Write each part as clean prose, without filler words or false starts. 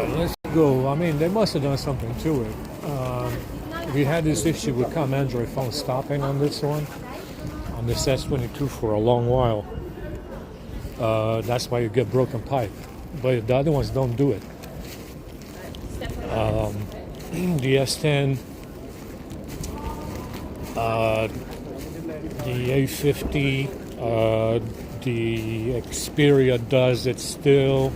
Let's go. I mean, they must have done something to it. We had this issue with Android phone stopping on this one, on this S22 for a long while. That's why you get broken pipe. But the other ones don't do it. The S10, the A50, the Xperia does it still.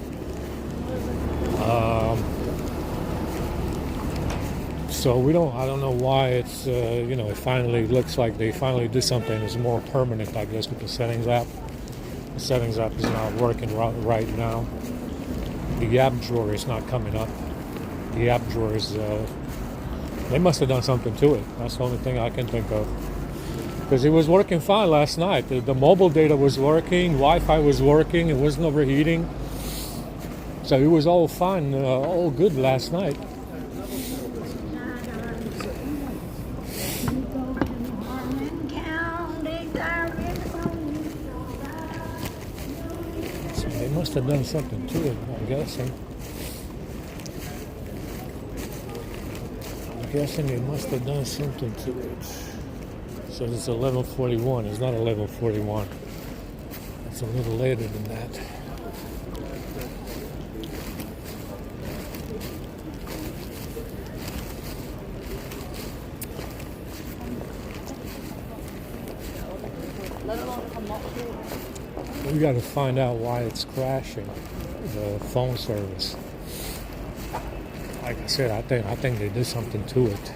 So I don't know why it's, it finally looks like they finally did something that's more permanent, I guess, with the settings app. The settings app is not working right now. The app drawer is not coming up. The app drawer is, they must have done something to it. That's the only thing I can think of. Because it was working fine last night. The mobile data was working, Wi-Fi was working, it wasn't overheating. So it was all fine, all good last night. So they must have done something to it, I'm guessing. They must have done something to it. So it's 11:41. It's not 11:41. It's a little later than that. We got to find out why it's crashing, the phone service. Like I said, I think they did something to it.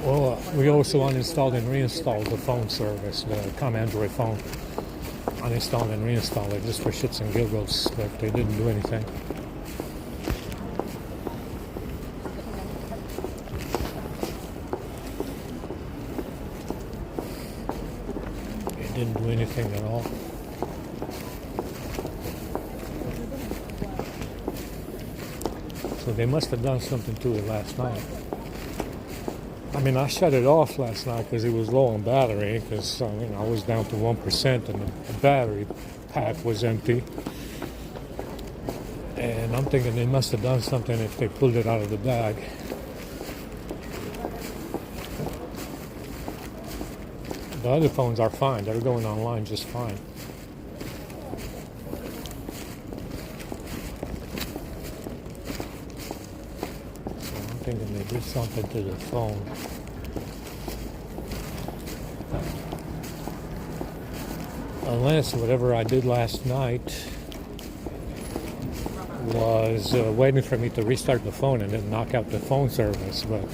Well, we also uninstalled and reinstalled the phone service, the Android phone. Uninstalled and reinstalled it just for shits and giggles, but they didn't do anything. It didn't do anything at all. So they must have done something to it last night. I mean, I shut it off last night because it was low on battery, because I was down to 1% and the battery pack was empty. And I'm thinking they must have done something if they pulled it out of the bag. The other phones are fine. They're going online just fine. So I'm thinking they did something to the phone. Unless whatever I did last night was waiting for me to restart the phone and then knock out the phone service. But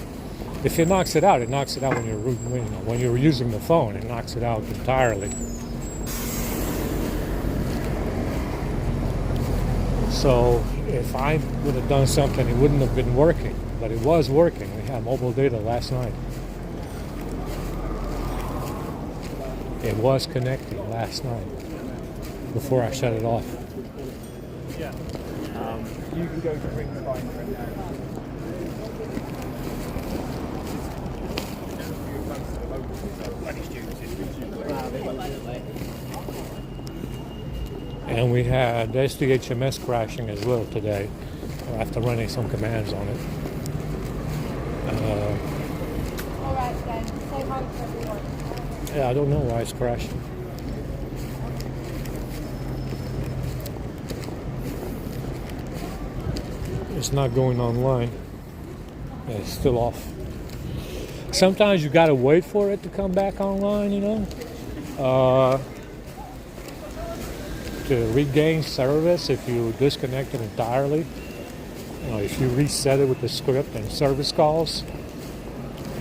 if it knocks it out when you're using the phone. It knocks it out entirely. So if I would have done something, it wouldn't have been working. But it was working. We had mobile data last night. It was connecting last night before I shut it off. Yeah. You can go to ring the line right now. And we had SDHMS crashing as well today after running some commands on it. All right, then. Say hi to everyone. Yeah, I don't know why it's crashing. It's not going online. Yeah, it's still off. Sometimes you gotta wait for it to come back online, to regain service if you disconnect it entirely. If you reset it with the script and service calls,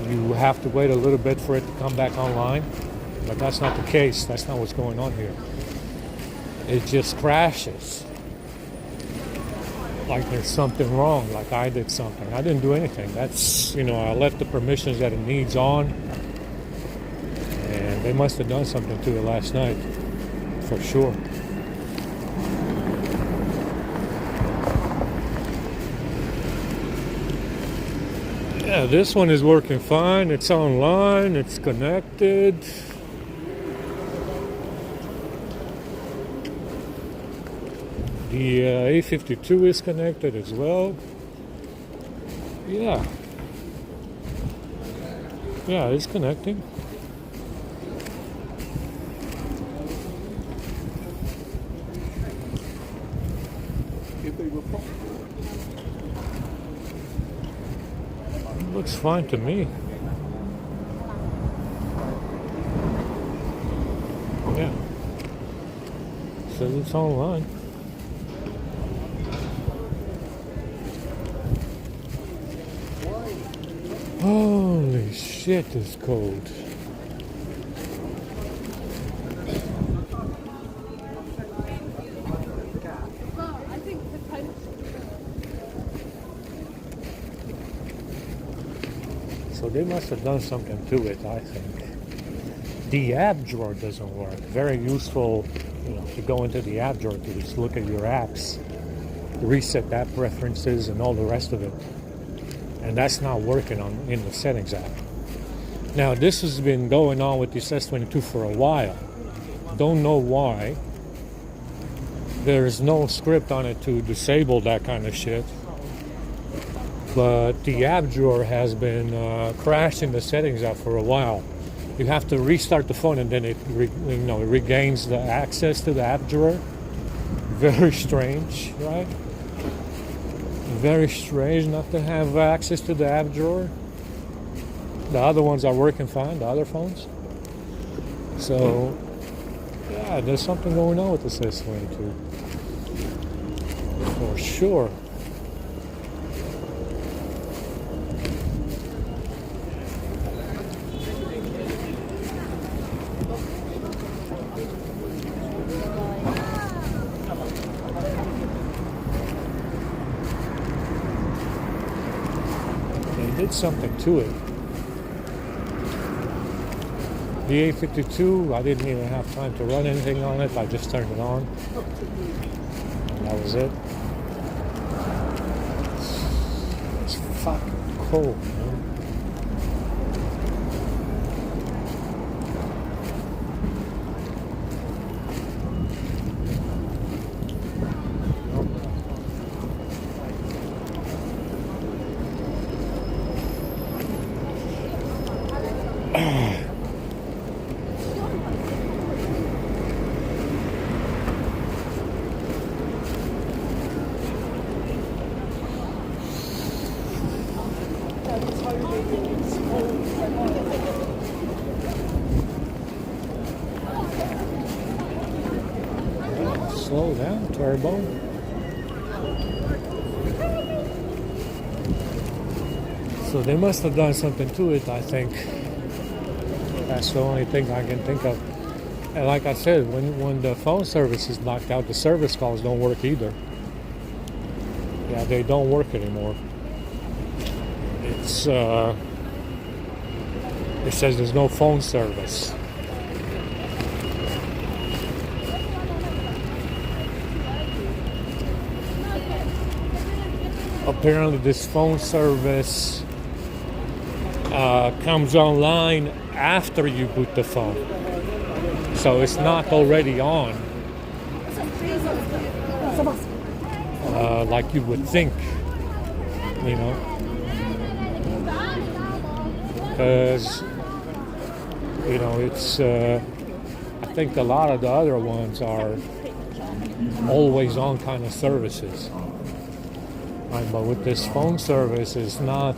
you have to wait a little bit for it to come back online. But that's not the case. That's not what's going on here. It just crashes. Like there's something wrong, like I did something. I didn't do anything. That's, I left the permissions that it needs on. And they must have done something to it last night, for sure. Yeah, this one is working fine. It's online, it's connected. The A52 is connected as well. Yeah. Yeah, it's connecting. If they were proper. Looks fine to me. Yeah. Says it's online. Holy shit, it's cold. I think So they must have done something to it, I think. The app drawer doesn't work. Very useful, to go into the app drawer to just look at your apps, reset app preferences and all the rest of it. And that's not working in the settings app. Now this has been going on with this S22 for a while. Don't know why. There's no script on it to disable that kind of shit. But the app drawer has been crashing the settings app for a while. You have to restart the phone and then it regains the access to the app drawer. Very strange, right? Very strange not to have access to the app drawer. The other ones are working fine, the other phones. So, yeah, there's something going on with the S22. For sure. Did something to it. The A52, I didn't even have time to run anything on it. I just turned it on. And that was it. It's fucking cold, man. Slow down, turbo. So they must have done something to it, I think. That's the only thing I can think of. And like I said, when the phone service is knocked out, the service calls don't work either. Yeah, they don't work anymore. It says there's no phone service. Apparently this phone service comes online after you boot the phone. So it's not already on. Like you would think, because it's I think a lot of the other ones are always on kind of services, right? But with this phone service, it's not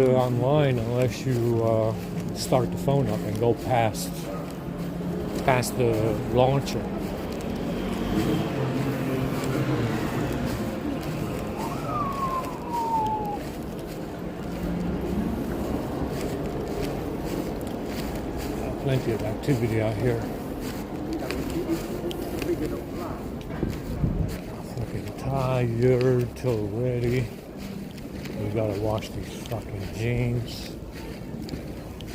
online unless you start the phone up and go past the launcher. Plenty of activity out here. Fucking tired already. We gotta wash these fucking jeans.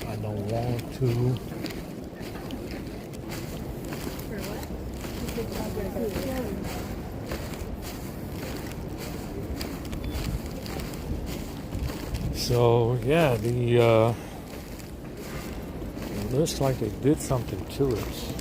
I don't want to. So yeah, it looks like they did something to it.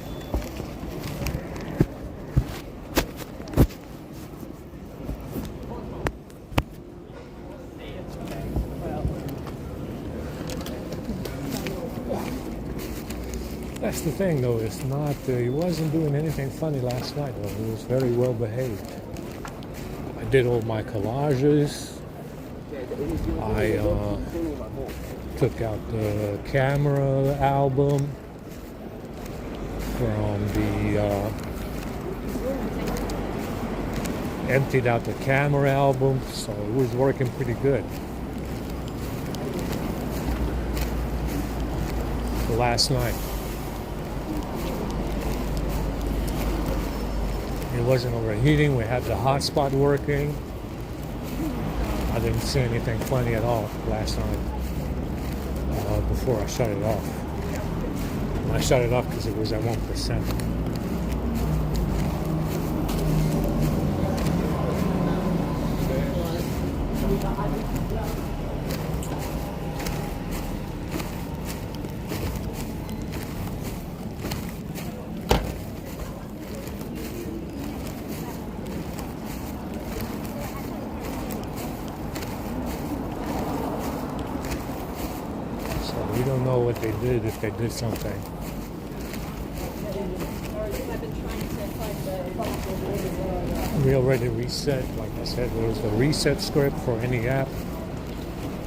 That's the thing, though. It's not. He wasn't doing anything funny last night, though. He was very well behaved. I did all my collages. I took out the camera album from the. Emptied out the camera album, so it was working pretty good. Last night. It wasn't overheating. We had the hotspot working. I didn't see anything funny at all last night before I shut it off. And I shut it off because it was at 1%. We don't know what they did, if they did something. We already reset, like I said, there was the reset script for any app,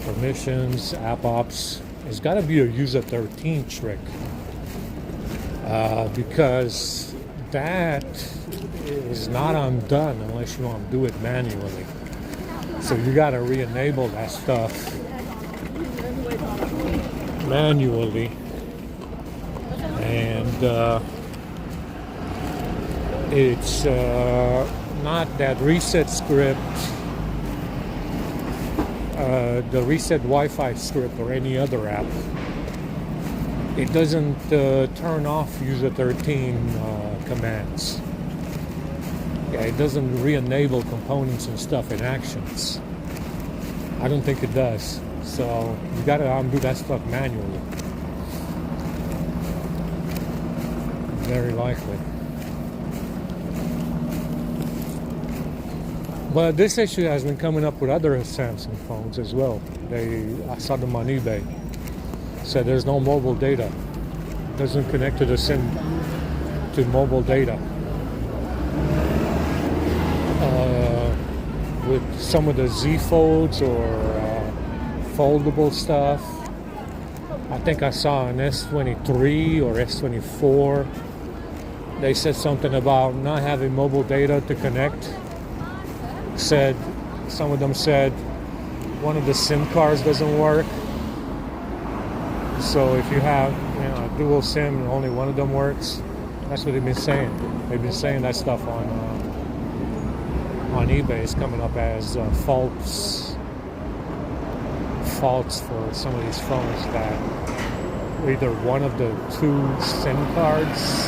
permissions, app ops. It's got to be a user 13 trick because that is not undone unless you want to do it manually. So you got to re-enable that stuff manually, and it's not that reset script, the reset Wi-Fi script or any other app. It doesn't turn off user 13 commands. Yeah, it doesn't re-enable components and stuff in actions. I don't think it does. So you gotta undo that stuff manually. Very likely. But this issue has been coming up with other Samsung phones as well. I saw them on eBay. Said there's no mobile data. Doesn't connect to the SIM to mobile data. With some of the Z Folds or foldable stuff. I think I saw an S23 or S24. They said something about not having mobile data to connect. Some of them said one of the SIM cards doesn't work. So if you have a dual SIM and only one of them works, that's what they've been saying. They've been saying that stuff on eBay. It's coming up as faults for some of these phones that either one of the two SIM cards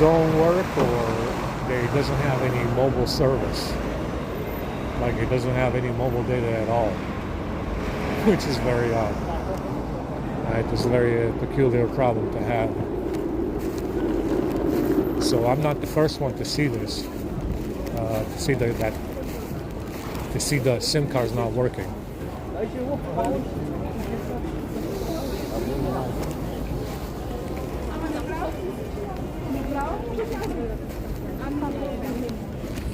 don't work, or it doesn't have any mobile service. Like it doesn't have any mobile data at all, which is very odd. It's a very peculiar problem to have. So I'm not the first one to see this, to see the SIM cards not working.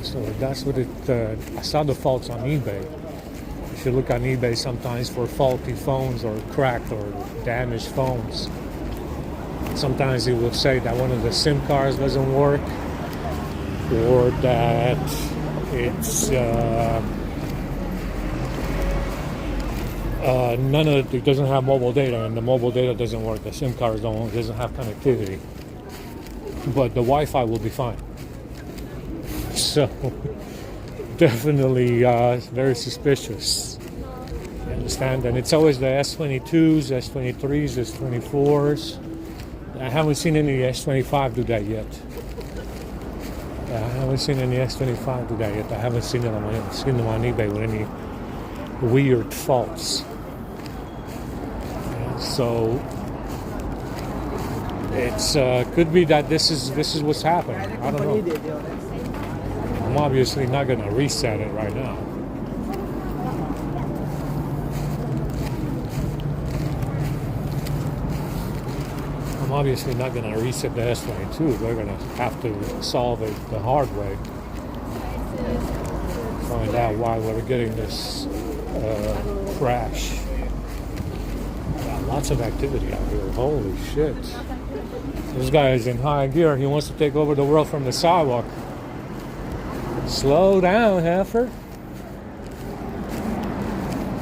So that's what it. I saw the faults on eBay. You should look on eBay sometimes for faulty phones or cracked or damaged phones. Sometimes it will say that one of the SIM cards doesn't work, or that it's it doesn't have mobile data, and the mobile data doesn't work. The SIM cards doesn't have connectivity, but the Wi-Fi will be fine. So definitely very suspicious. You understand? And it's always the S22s, S23s, S24s. I haven't seen any S25 do that yet. I haven't seen any S25 do that yet. I haven't seen them on eBay with any weird faults. So it's could be that this is what's happening. I don't know. I'm obviously not going to reset it right now. I'm obviously not going to reset the S22. We're going to have to solve it the hard way. Find out why we're getting this crash. Yeah, lots of activity out here. Holy shit. This guy is in high gear. He wants to take over the world from the sidewalk. Slow down, heifer.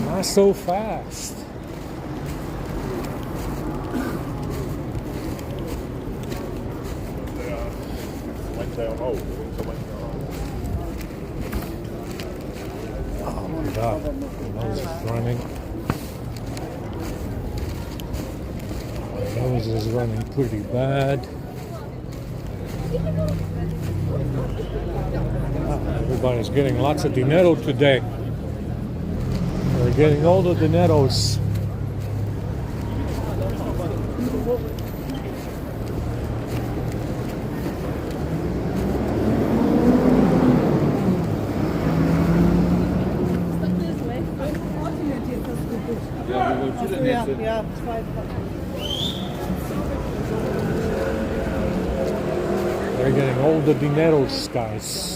Not so fast. Oh my god, my nose is running. My nose is running pretty bad. Everybody's getting lots of dinero today. We're getting all the dineros. Ja, They're getting all the dineros, guys.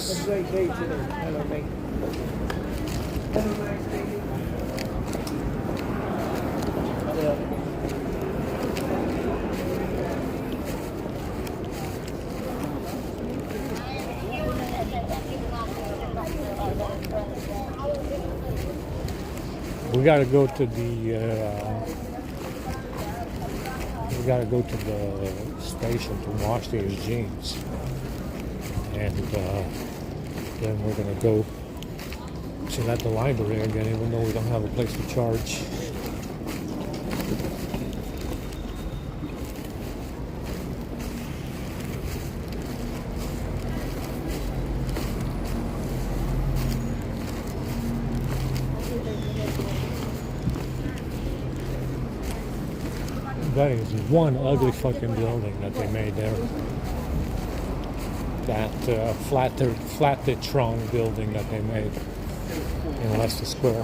We gotta go to the station to wash these jeans, and then we're gonna go chill at the library again, even though we don't have a place to charge. That is one ugly fucking building that they made there. That Flatted building that they made in Leicester Square.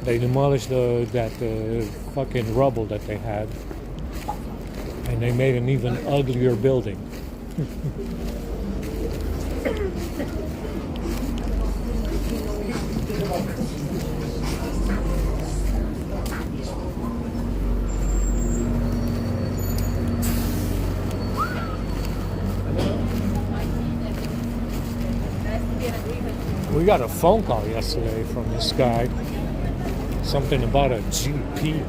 They demolished that fucking rubble that they had, and they made an even uglier building. We got a phone call yesterday from this guy. Something about a GP.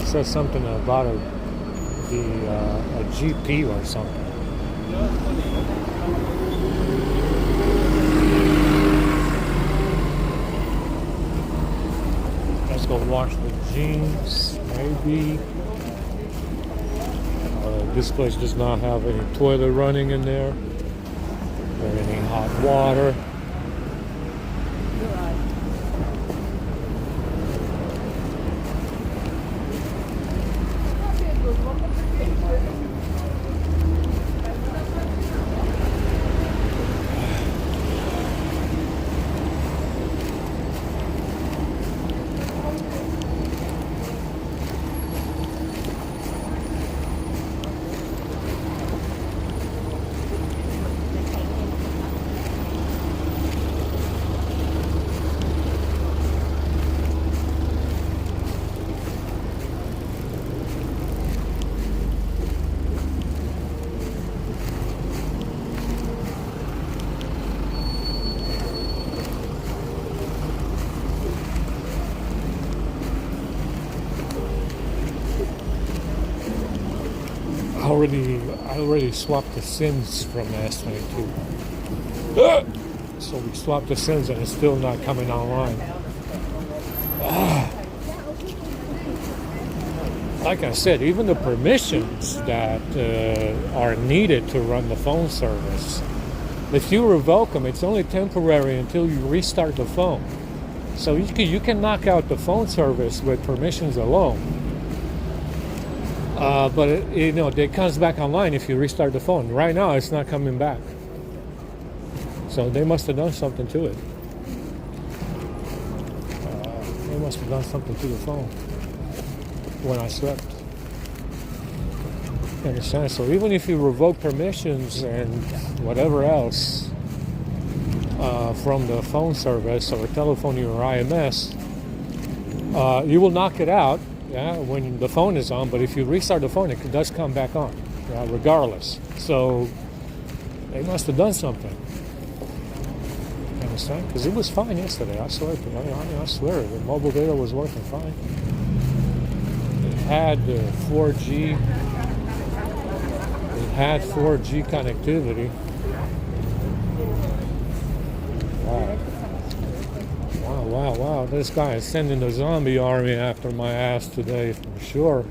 It says something about a GP or something. Let's go wash the jeans, maybe. This place does not have any toilet running in there or any hot water. I already swapped the SIMs from the S22. So we swapped the SIMs and it's still not coming online. Like I said, even the permissions that are needed to run the phone service, if you revoke them, it's only temporary until you restart the phone. So you can knock out the phone service with permissions alone. But it comes back online if you restart the phone. Right now, it's not coming back. So they must have done something to it. They must have done something to the phone when I slept. You understand? So even if you revoke permissions and whatever else from the phone service or telephony or IMS, you will knock it out, yeah, when the phone is on. But if you restart the phone, it does come back on, yeah, regardless. So they must have done something. You understand? Because it was fine yesterday. I swear to you. I swear the mobile data was working fine. It had 4G. It had 4G connectivity. Wow. This guy is sending the zombie army after my ass today for sure.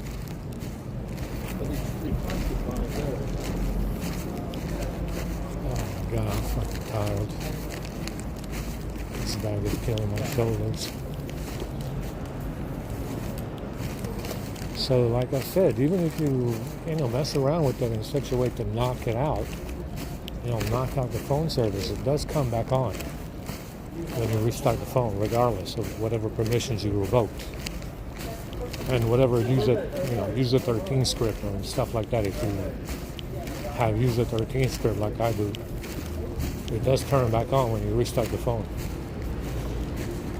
Oh my God, I'm fucking tired. This guy was killing my shoulders. So like I said, even if you mess around with it in such a way to knock it out, knock out the phone service, it does come back on when you restart the phone, regardless of whatever permissions you revoked. And whatever user 13 script and stuff like that, if you have user 13 script like I do, it does turn back on when you restart the phone.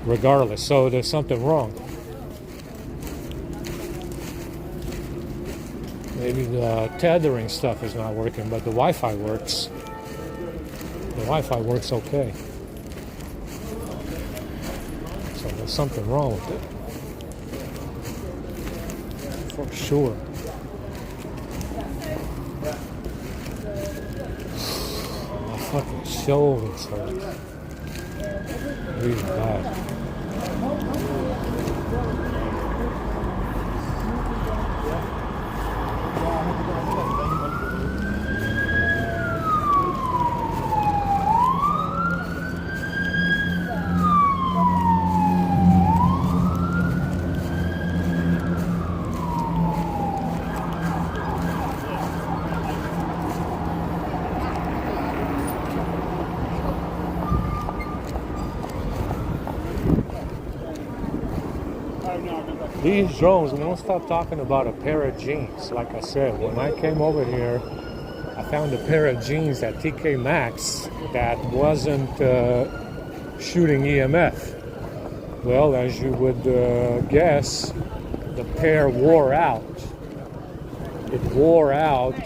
Regardless. So there's something wrong. Maybe the tethering stuff is not working, but the Wi-Fi works. The Wi-Fi works okay. So there's something wrong with it. For sure. My fucking shoulders hurt. Really bad. These drones, we don't stop talking about a pair of jeans. Like I said, when I came over here, I found a pair of jeans at TK Maxx that wasn't shooting EMF. Well, as you would guess, the pair wore out. It wore out,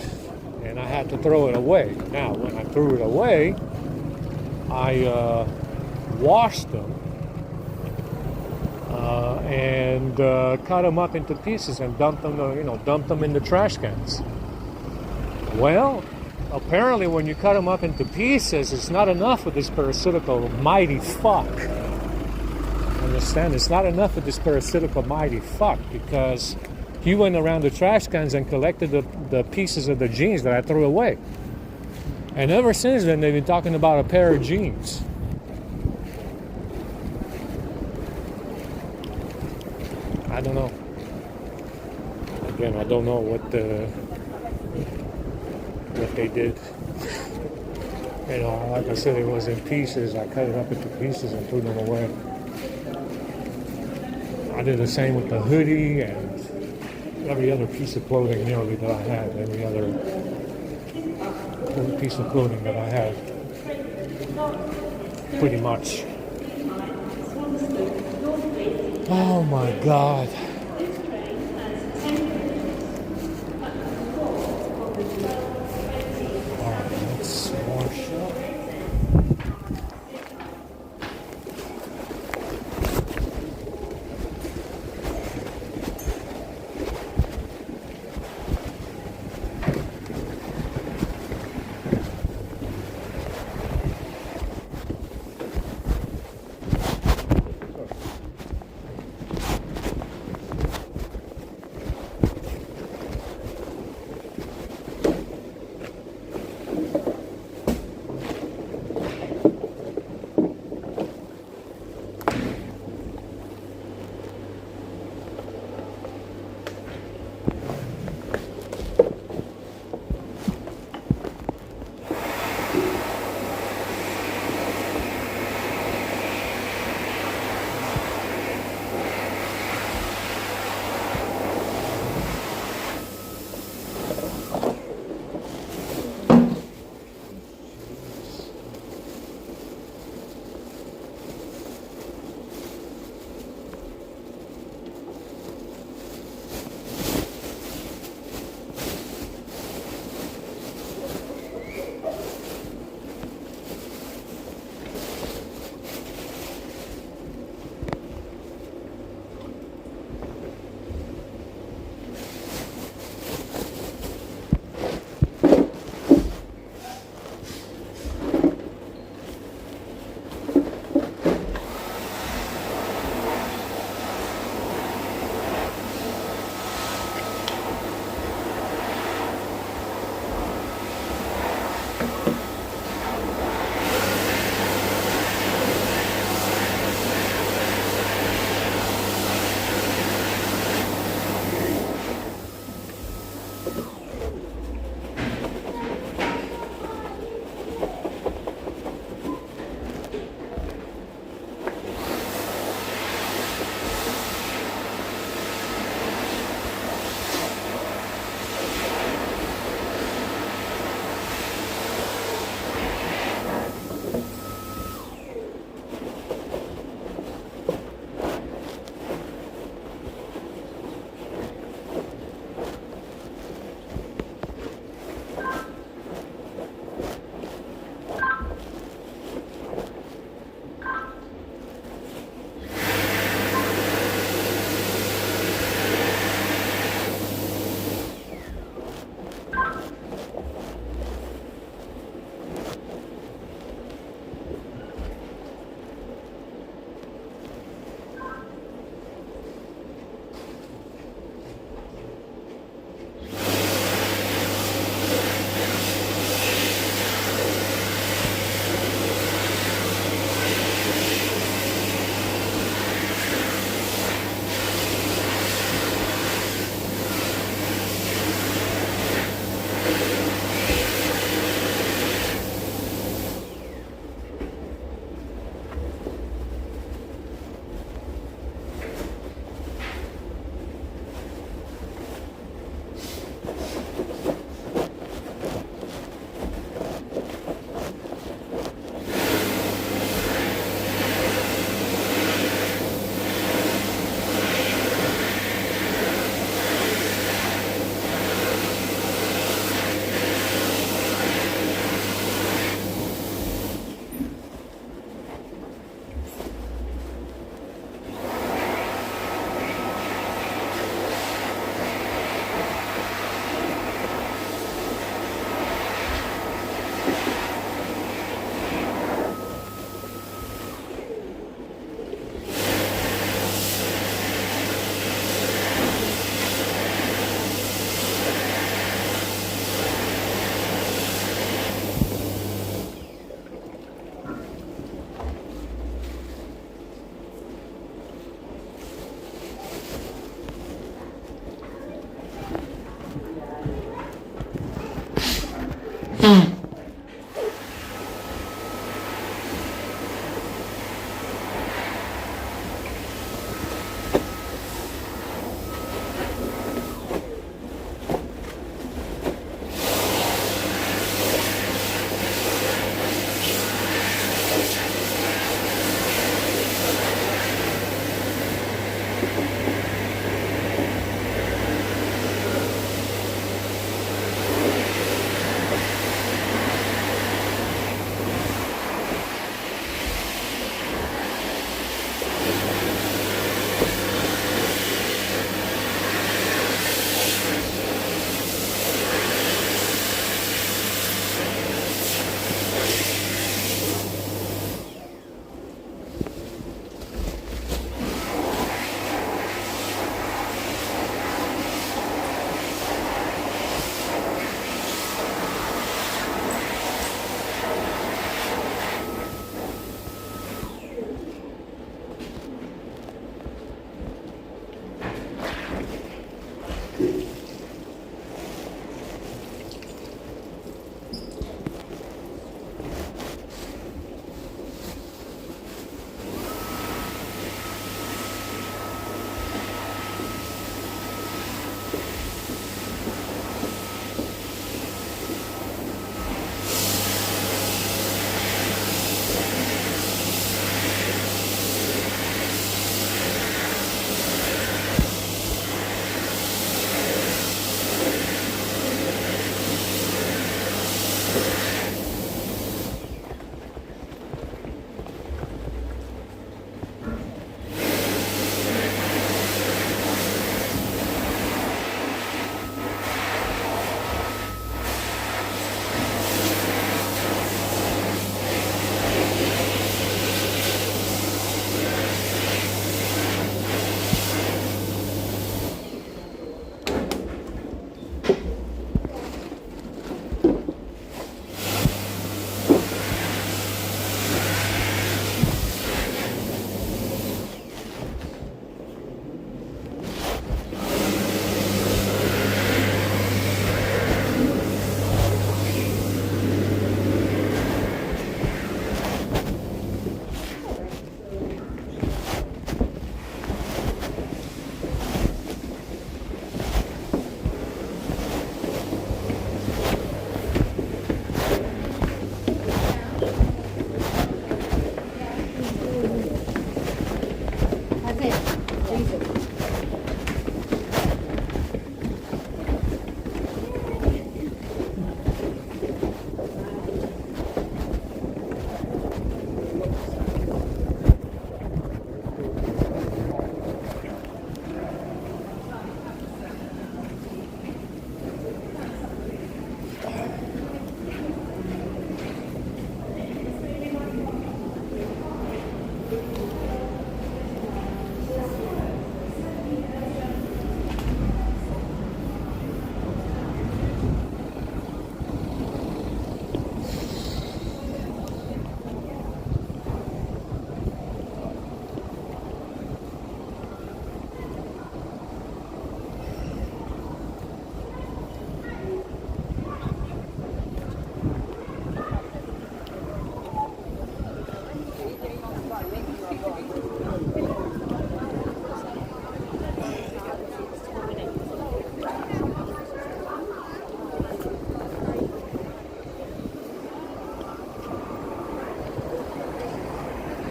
and I had to throw it away. Now, when I threw it away, I washed them. And cut them up into pieces and dumped them in the trash cans. Well, apparently when you cut them up into pieces, it's not enough with this parasitical mighty fuck. Understand? It's not enough with this parasitical mighty fuck, because he went around the trash cans and collected the pieces of the jeans that I threw away. And ever since then, they've been talking about a pair of jeans. I don't know. Again, I don't know what they did. Like I said, it was in pieces. I cut it up into pieces and threw them away. I did the same with the hoodie and every other piece of clothing nearly that I had. Every other piece of clothing that I had. Pretty much. Oh my God. Alright, let's wash up.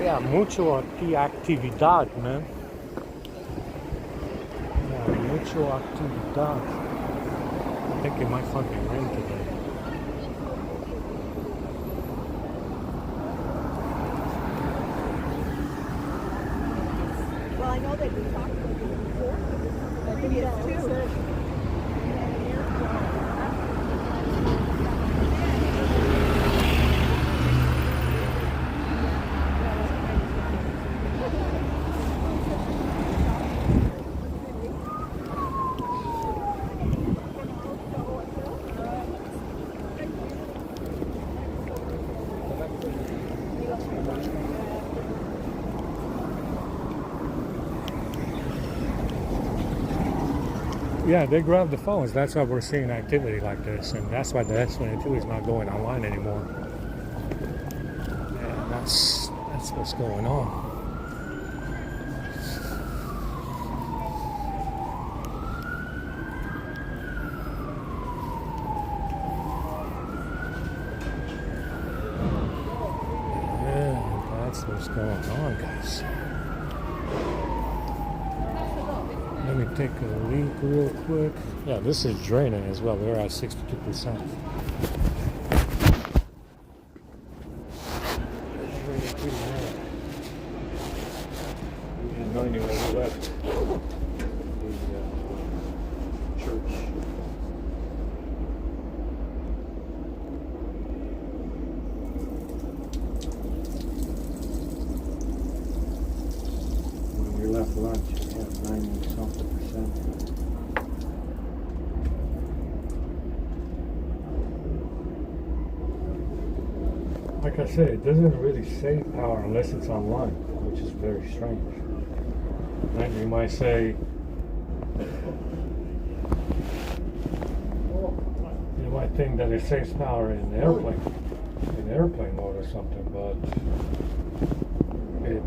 Yeah, mucho actividad, man. Yeah, mucho actividad. I think it might fucking rain today. Well, I know that we talked about it before. I think it's too. Yeah, they grab the phones. That's why we're seeing activity like this, and that's why the S22 is not going online anymore. And that's what's going on. Yeah, that's what's going on, guys. Let me take a leak real quick. Yeah, this is draining as well. We're at 62%. And 90 was left. The church. When we left lunch, we had 90 something percent. Like I said, it doesn't really save power unless it's online, which is very strange. Right? You might say, you might think that it saves power in airplane mode or something, but it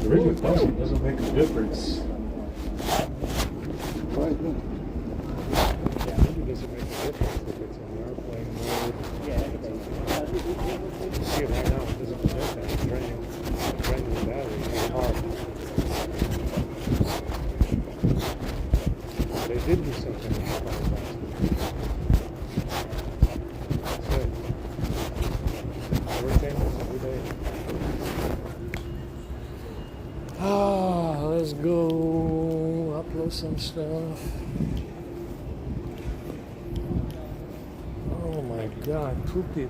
really doesn't. It doesn't make a difference. Right. Yeah, it really doesn't make a difference if it's in airplane mode. You see it right now, it doesn't protect that. It's draining the battery really hard. They did do something with the phone last week. That's it. Everything every day. Let's go upload some stuff. Oh my god, poopy.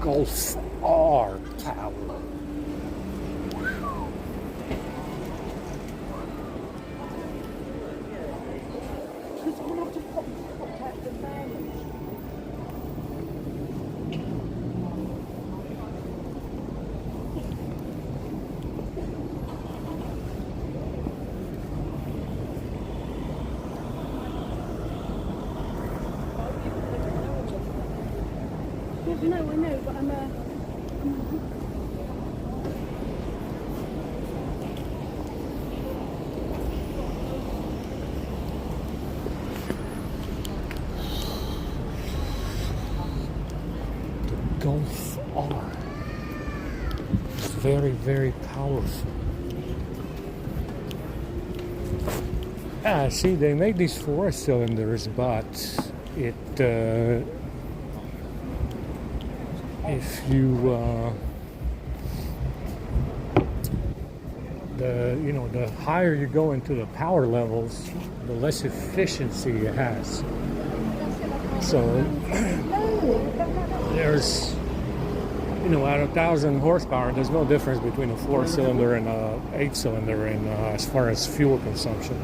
Gulf R Tower. no, I know, but I'm Golf R. It's very, very powerful. See, they made these 4 cylinders, but it if you the higher you go into the power levels, the less efficiency it has. So there's, at 1,000 horsepower, there's no difference between a 4-cylinder and a 8-cylinder in as far as fuel consumption,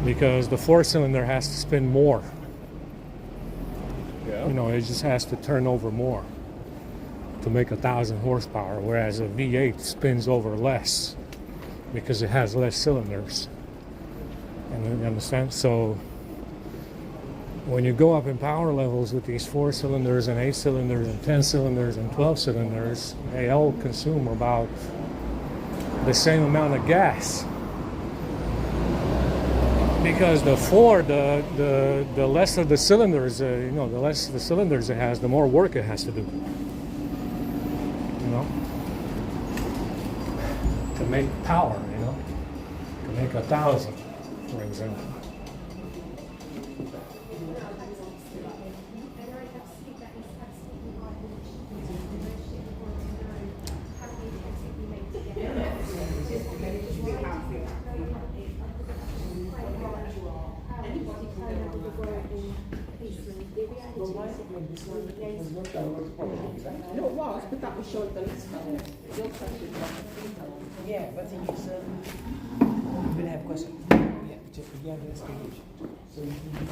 because the 4-cylinder has to spin more. Yeah. It just has to turn over more to make 1,000 horsepower, whereas a V8 spins over less because it has less cylinders. And you understand? So when you go up in power levels with these 4 cylinders and 8 cylinders and 10 cylinders and 12 cylinders, they all consume about the same amount of gas. Because the 4, the less of the cylinders, the less the cylinders it has, the more work it has to do. To make power, to make 1,000, for example. No, it was, but that was showing the list. Yeah, but he's going to have questions. Yeah, just, yeah, that's good. So you can